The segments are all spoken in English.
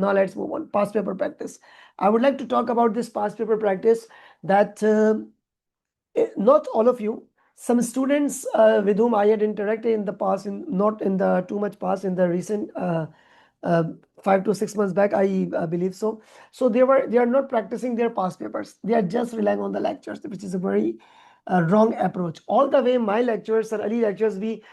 Now let's move on. Past paper practice. I would like to talk about this past paper practice that not all of you, some students with whom I had interacted in the past, not in the too much past, in the recent uh, 5 to 6 months back, I believe so. So they are not practicing their past papers. They are just relying on the lectures, which is a very wrong approach. All the way, my lectures and early lectures, we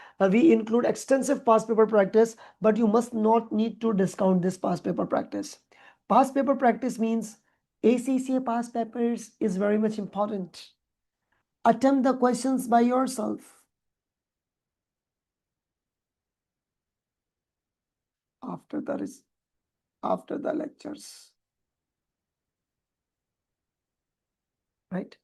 include extensive past paper practice, but you must not need to discount this past paper practice. Past paper practice means ACCA past papers is very much important. Attempt the questions by yourself. After the lectures, right?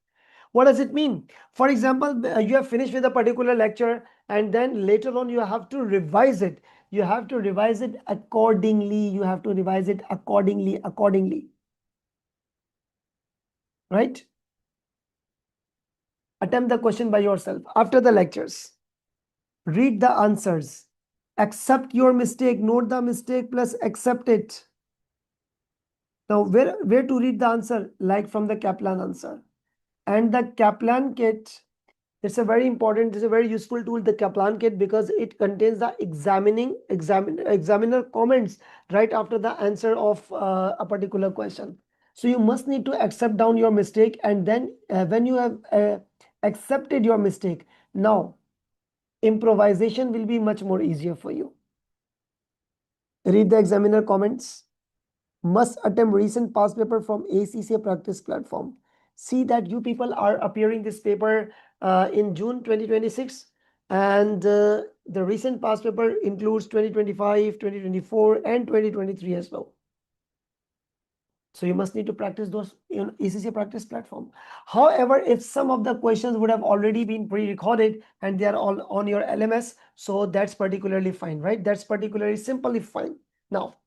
What does it mean? For example, you have finished with a particular lecture and then later on you have to revise it. You have to revise it accordingly. You have to revise it accordingly. Right? Attempt the question by yourself after the lectures. Read the answers. Accept your mistake. Note the mistake plus accept it. Now, where to read the answer? Like from the Kaplan answer. And the Kaplan kit, it's a very important, it's a very useful tool, the Kaplan kit, because it contains the examiner comments right after the answer of a particular question. So you must need to accept down your mistake, and then when you have accepted your mistake, now improvisation will be much more easier for you. Read the examiner comments. Must attempt recent past paper from ACCA practice platform. See that you people are appearing this paper in June 2026, and the recent past paper includes 2025, 2024 and 2023 as well. So you must need to practice those in ACCA practice platform. However, if some of the questions would have already been pre-recorded and they are all on your LMS, so that's particularly fine, right? That's particularly simply fine. Now,